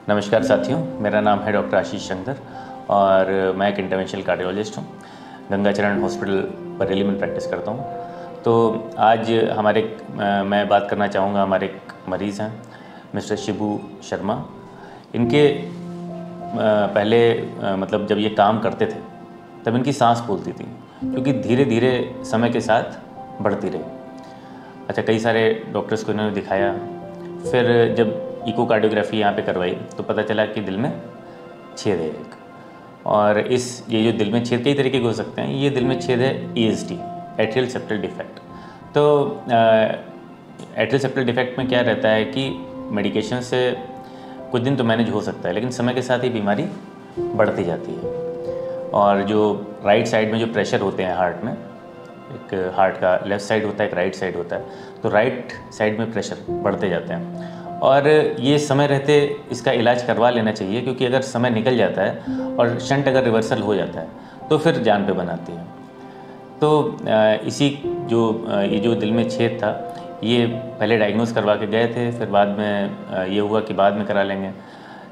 नमस्कार साथियों, मेरा नाम है डॉक्टर आशीष शंकर और मैं एक इंटरवेंशनल कार्डियोलॉजिस्ट हूँ। गंगाचरण हॉस्पिटल बरेली में प्रैक्टिस करता हूँ। तो आज मैं बात करना चाहूँगा, हमारे एक मरीज़ हैं मिस्टर शिबू शर्मा। इनके पहले मतलब जब ये काम करते थे तब इनकी सांस फूलती थी, क्योंकि धीरे धीरे समय के साथ बढ़ती रही। अच्छा, कई सारे डॉक्टर्स को इन्होंने दिखाया, फिर जब इकोकार्डियोग्राफी यहाँ पे करवाई तो पता चला कि दिल में छेद है एक। और ये जो दिल में छेद कई तरीके के हो सकते हैं। ये दिल में छेद है ESD, एट्रियल सेप्टल डिफेक्ट। तो एट्रियल सेप्टल डिफेक्ट में क्या रहता है कि मेडिकेशन से कुछ दिन तो मैनेज हो सकता है, लेकिन समय के साथ ही बीमारी बढ़ती जाती है। और जो राइट साइड में जो प्रेशर होते हैं हार्ट में, एक हार्ट का लेफ़्ट साइड होता है, एक राइट साइड होता है, तो राइट साइड में प्रेशर बढ़ते जाते हैं। और ये समय रहते इसका इलाज करवा लेना चाहिए, क्योंकि अगर समय निकल जाता है और शंट अगर रिवर्सल हो जाता है तो फिर जान पे बनाती है। तो ये जो दिल में छेद था, ये पहले डायग्नोस करवा के गए थे, फिर बाद में ये हुआ कि बाद में करा लेंगे।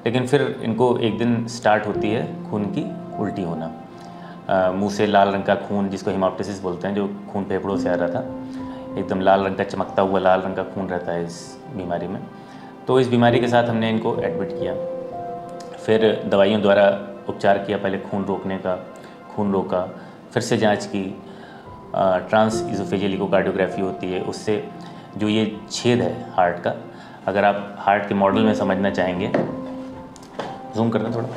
लेकिन फिर इनको एक दिन स्टार्ट होती है खून की उल्टी होना। मुंह से लाल रंग का खून, जिसको हेमोप्टिसिस बोलते हैं, जो खून फेफड़ों से आ रहा था, एकदम लाल रंग का चमकता हुआ लाल रंग का खून रहता है इस बीमारी में। तो इस बीमारी के साथ हमने इनको एडमिट किया, फिर दवाइयों द्वारा उपचार किया। पहले खून रोकने का, खून रोका, फिर से जांच की। ट्रांस इजोफेजियल इकोकार्डियोग्राफी होती है, उससे जो ये छेद है हार्ट का, अगर आप हार्ट के मॉडल में समझना चाहेंगे, जूम करना थोड़ा,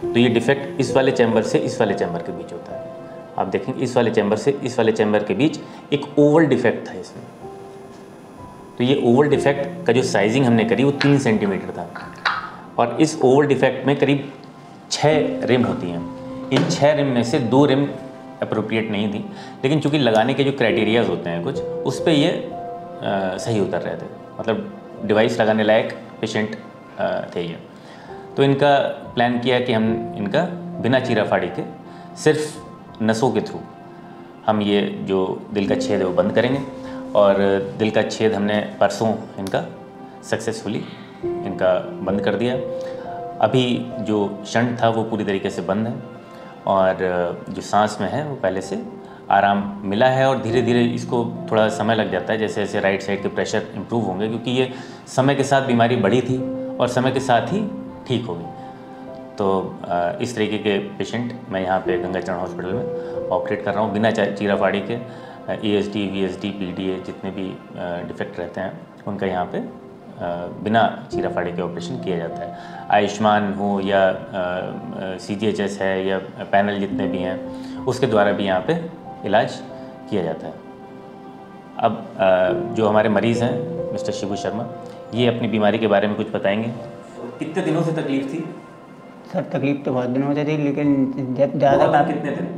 तो ये डिफेक्ट इस वाले चैम्बर से इस वाले चैम्बर के बीच होता है। आप देखेंगे इस वाले चैम्बर से इस वाले चैम्बर के बीच एक ओवल डिफेक्ट था इसमें। तो ये ओवल डिफेक्ट का जो साइजिंग हमने करी वो 3 सेंटीमीटर था, और इस ओवल डिफेक्ट में करीब 6 रिम होती हैं। इन 6 रिम में से 2 रिम अप्रोप्रिएट नहीं थी, लेकिन चूंकि लगाने के जो क्राइटेरियाज होते हैं कुछ, उस पर ये सही उतर रहे थे, मतलब डिवाइस लगाने लायक पेशेंट थे ये। तो इनका प्लान किया कि हम इनका बिना चीरा फाड़ी के सिर्फ नसों के थ्रू हम ये जो दिल का छेद है वो बंद करेंगे। और दिल का छेद हमने परसों इनका सक्सेसफुली इनका बंद कर दिया। अभी जो शंट था वो पूरी तरीके से बंद है, और जो सांस में है वो पहले से आराम मिला है। और धीरे धीरे इसको थोड़ा समय लग जाता है, जैसे जैसे राइट साइड के प्रेशर इम्प्रूव होंगे, क्योंकि ये समय के साथ बीमारी बढ़ी थी और समय के साथ ही ठीक होगी। तो इस तरीके के पेशेंट मैं यहाँ पे गंगाचरण हॉस्पिटल में ऑपरेट कर रहा हूँ बिना चीरा फाड़ी के। ESD, VSD, PDA जितने भी डिफेक्ट रहते हैं उनका यहाँ पे बिना चीरा फाड़ी के ऑपरेशन किया जाता है। आयुष्मान हो या CGHS है या पैनल जितने भी हैं, उसके द्वारा भी यहाँ पे इलाज किया जाता है। अब जो हमारे मरीज़ हैं मिस्टर शिबू शर्मा, ये अपनी बीमारी के बारे में कुछ बताएंगे। कितने दिनों से तकलीफ थी? सर तकलीफ तो बहुत दिनों से थी, लेकिन जब ज़्यादा कितने दिन?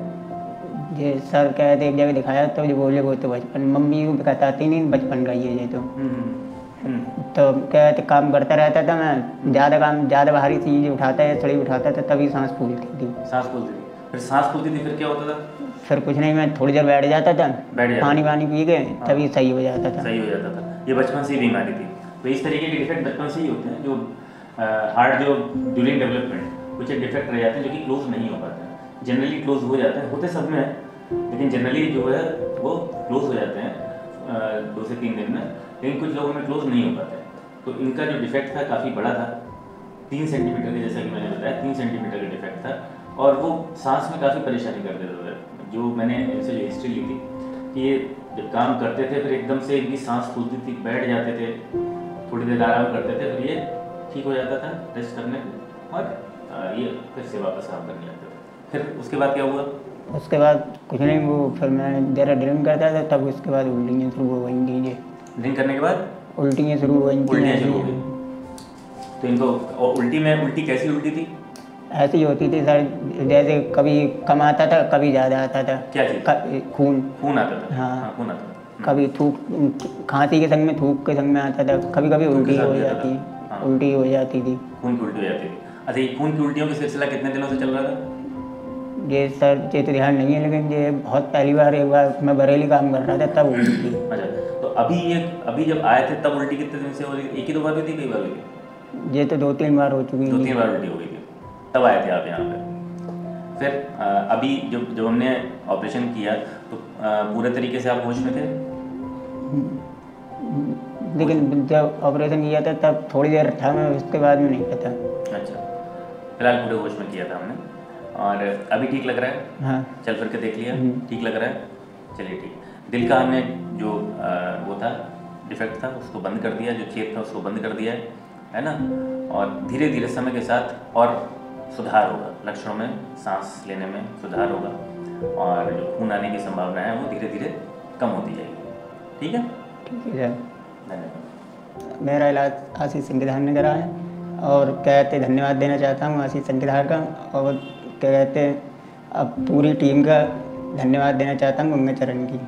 ये सर कह थे एक जगह दिखाया तो जो बोले वो तो बचपन, मम्मी को बताती नहीं बचपन का ये तो क्या थे, काम करता रहता था मैं, ज़्यादा भारी चीज़ उठाता है, सड़ी उठाता था, तभी सांस फूलती थी। फिर सांस फूलती थी, फिर क्या होता था? फिर कुछ नहीं, मैं थोड़ी देर बैठ जाता था, पानी पी के तभी सही हो जाता था। ये बचपन से ही बीमारी थी। तो इस तरीके के डिफेक्ट बचपन से ही होते हैं, जो हार्ट जो ड्यूरिंग डेवलपमेंट कुछ एक डिफेक्ट रह जाते हैं जो कि क्लोज नहीं हो पाते हैं। जनरली क्लोज हो जाते हैं, होते सब में है, लेकिन जनरली जो है वो क्लोज हो जाते हैं 2 से 3 दिन में, लेकिन कुछ लोगों में क्लोज नहीं हो पाते। तो इनका जो डिफेक्ट था काफ़ी बड़ा था, 3 सेंटीमीटर के, जैसा कि मैंने बताया 3 सेंटीमीटर का डिफेक्ट था, और वो सांस में काफ़ी परेशानी कर देता था। जो मैंने इनसे जो हिस्ट्री ली थी कि ये जब काम करते थे फिर एकदम से इनकी सांस फूलती थी, बैठ जाते थे, थोड़ी देर आराम करते थे, फिर ये ठीक हो जाता था रेस्ट करने पे, और ये फिर से वापस काम करने लगते थे। फिर उसके बाद क्या हुआ? उसके बाद कुछ नहीं, वो फिर मैं ज़रा ड्रिंक करता था, तब उसके बाद उल्टियाँ शुरू हो गई थी। ड्रिंक करने के बाद उल्टियाँ शुरू हो गई थी। तो इनको उल्टी कैसी उल्टी थी? ऐसी होती थी सर, जैसे कभी कम आता था, कभी ज़्यादा आता था। क्या चीज़? खून आता था। हाँ, खून आता था। कभी थूक, खांसी के संग में, थूक के संग में आता था, कभी कभी उल्टी हो जाती, उल्टी हो जाती थी। खून की उल्टी हो जाती थी। अच्छा, ये खून की उल्टियों का सिलसिला कितने दिनों से चल रहा था? ये सर ये तो ध्यान नहीं है, लेकिन ये बहुत पहली बार, एक बार मैं बरेली काम कर रहा था तब हुई थी। अच्छा, तो अभी जब आए थे तब उल्टी कितने दिन से हो रही थी? एक ही दो बार हुई थी, कई बार हुई थी? ये तो 2-3 बार हो चुकी 2-3 बार उल्टी हो गई थी, तब आए थे आप यहाँ पे। फिर अभी जब हमने ऑपरेशन किया तो पूरे तरीके से आप होश में थे? लेकिन जब ऑपरेशन किया था तब थोड़ी देर था मैं, उसके बाद में नहीं पता। अच्छा, फिलहाल पूरे होश में किया था हमने। और अभी ठीक लग रहा है? हाँ। चल फिर के देख लिया, ठीक लग रहा है? चलिए ठीक। दिल का हमने जो वो था डिफेक्ट था उसको बंद कर दिया, जो छेद था उसको बंद कर दिया है ना। और धीरे धीरे समय के साथ और सुधार होगा, लक्षणों में, सांस लेने में सुधार होगा, और जो खून आने की संभावना है वो धीरे धीरे कम होती जाएगी। ठीक है? ठीक है सर। धन्यवाद। मेरा इलाज आशीष संगीधार ने करा है, और क्या कहते धन्यवाद देना चाहता हूँ आशीष संगीधार का, और क्या कहते अब पूरी टीम का धन्यवाद देना चाहता हूँ गंगा चरण की।